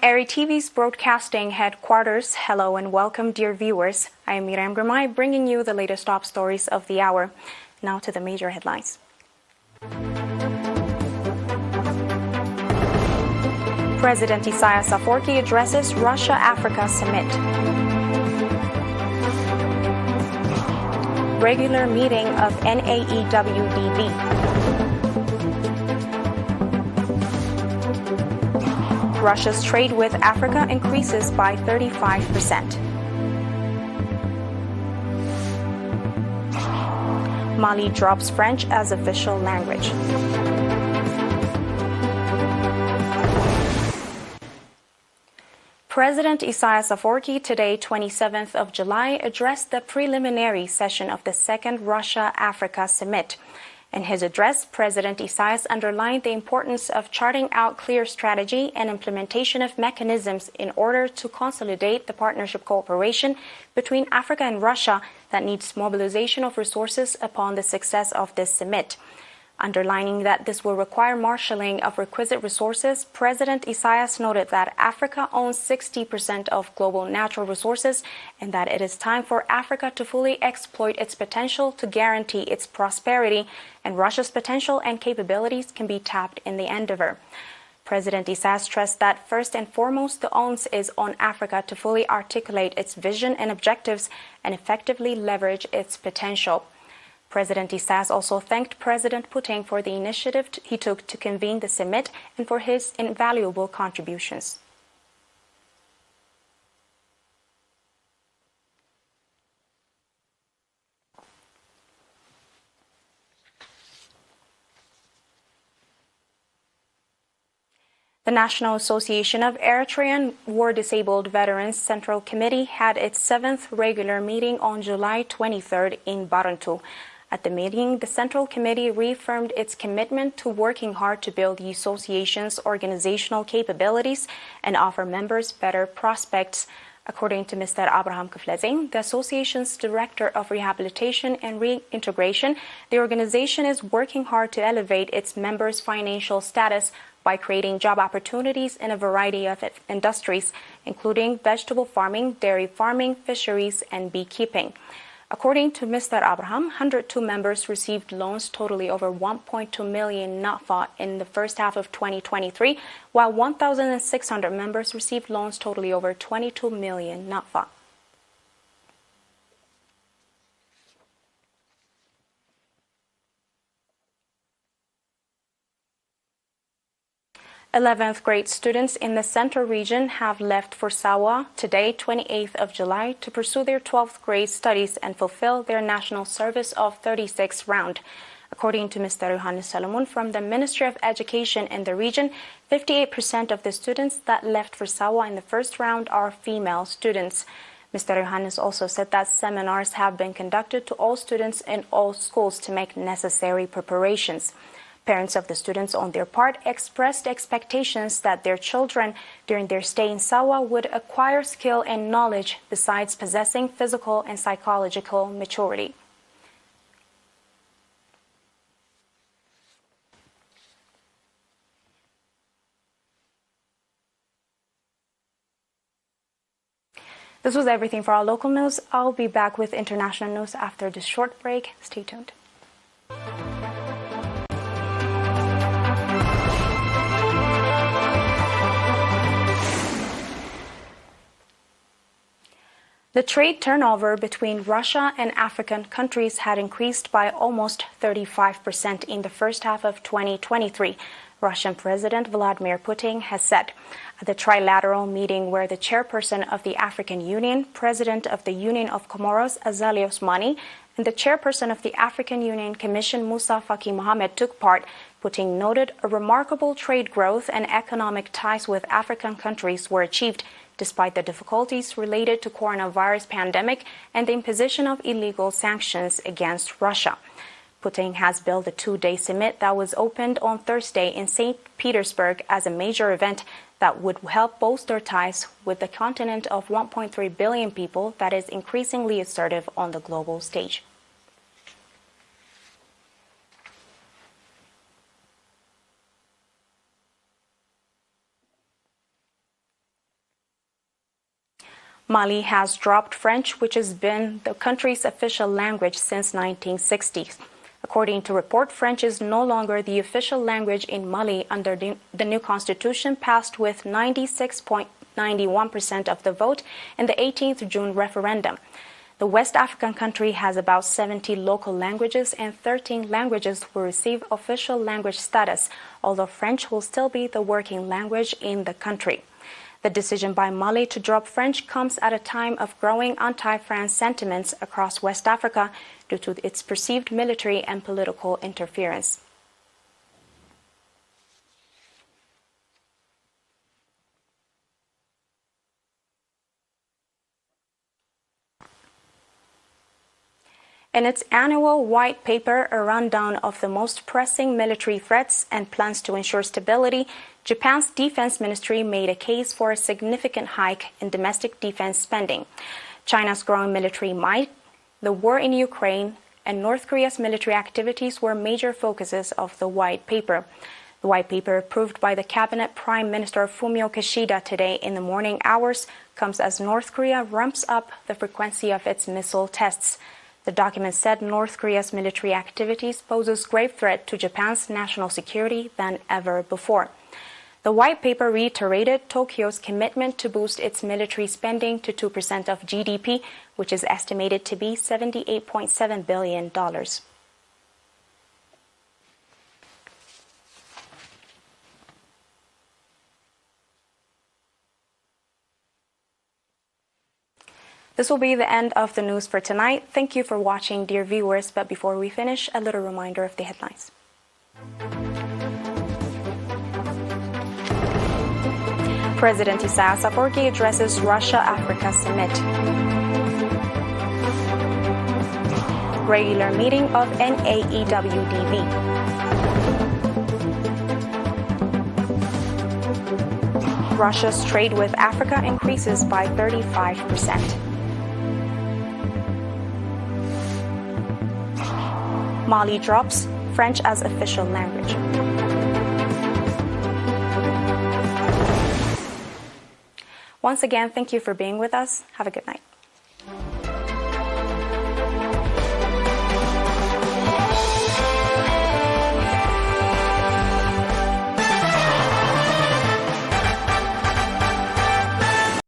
ERi-TV's broadcasting headquarters, hello and welcome, dear viewers. I am ERi-TV, bringing you the latest top stories of the hour. Now to the major headlines. President Isaias Afwerki addresses Russia-Africa summit. Regular meeting of NAEWDB. Russia's trade with Africa increases by 35%. Mali drops French as official language. President Isaias Afwerki today, 27th of July, addressed the preliminary session of the second Russia-Africa summit. In his address, President Isaias underlined the importance of charting out clear strategy and implementation of mechanisms in order to consolidate the partnership cooperation between Africa and Russia that needs mobilization of resources upon the success of this summit. Underlining that this will require marshalling of requisite resources, President Isaias noted that Africa owns 60% of global natural resources and that it is time for Africa to fully exploit its potential to guarantee its prosperity, and Russia's potential and capabilities can be tapped in the endeavor. President Isaias stressed that first and foremost, the onus is on Africa to fully articulate its vision and objectives and effectively leverage its potential. President Isaias also thanked President Putin for the initiative he took to convene the summit and for his invaluable contributions. The National Association of Eritrean War-Disabled Veterans Central Committee had its 7th regular meeting on July 23rd in Barantu. At the meeting, the Central Committee reaffirmed its commitment to working hard to build the association's organizational capabilities and offer members better prospects. According to Mr. Abraham Kuflezing, the association's Director of Rehabilitation and Reintegration, the organization is working hard to elevate its members' financial status by creating job opportunities in a variety of industries, including vegetable farming, dairy farming, fisheries, and beekeeping. According to Mr. Abraham, 102 members received loans totaling over 1.2 million NAFA in the first half of 2023, while 1,600 members received loans totaling over 22 million NAFA. Eleventh grade students in the Central region have left for Sawa today, 28th of July, to pursue their 12th grade studies and fulfill their national service of 36 round. According to Mr. Yohannes Solomon from the Ministry of Education in the region, 58% of the students that left for Sawa in the first round are female students. Mr. Yohannes also said that seminars have been conducted to all students in all schools to make necessary preparations. Parents of the students, on their part, expressed expectations that their children, during their stay in Sawa, would acquire skill and knowledge besides possessing physical and psychological maturity. This was everything for our local news. I'll be back with international news after this short break. Stay tuned. The trade turnover between Russia and African countries had increased by almost 35% in the first half of 2023, Russian President Vladimir Putin has said. At the trilateral meeting where the chairperson of the African Union, President of the Union of Comoros, Azali Osmani, and the chairperson of the African Union Commission, Musa Faki Mohammed, took part, Putin noted a remarkable trade growth and economic ties with African countries were achieved, despite the difficulties related to coronavirus pandemic and the imposition of illegal sanctions against Russia. Putin has billed the two-day summit that was opened on Thursday in St. Petersburg as a major event that would help bolster ties with the continent of 1.3 billion people that is increasingly assertive on the global stage. Mali has dropped French, which has been the country's official language since 1960s. According to report, French is no longer the official language in Mali under the new constitution passed with 96.91% of the vote in the 18th June referendum. The West African country has about 70 local languages and 13 languages will receive official language status, although French will still be the working language in the country. The decision by Mali to drop French comes at a time of growing anti-France sentiments across West Africa due to its perceived military and political interference. In its annual white paper, a rundown of the most pressing military threats and plans to ensure stability, Japan's defense ministry made a case for a significant hike in domestic defense spending. China's growing military might, the war in Ukraine, and North Korea's military activities were major focuses of the white paper. The white paper, approved by the cabinet Prime Minister Fumio Kishida today in the morning hours, comes as North Korea ramps up the frequency of its missile tests. The document said North Korea's military activities poses grave threat to Japan's national security than ever before. The white paper reiterated Tokyo's commitment to boost its military spending to 2% of GDP, which is estimated to be $78.7 billion. This will be the end of the news for tonight. Thank you for watching, dear viewers. But before we finish, a little reminder of the headlines. President Isaias Afwerki addresses Russia-Africa summit. Regular meeting of NAEWDV. Russia's trade with Africa increases by 35%. Mali drops French as official language. Once again, thank you for being with us. Have a good night.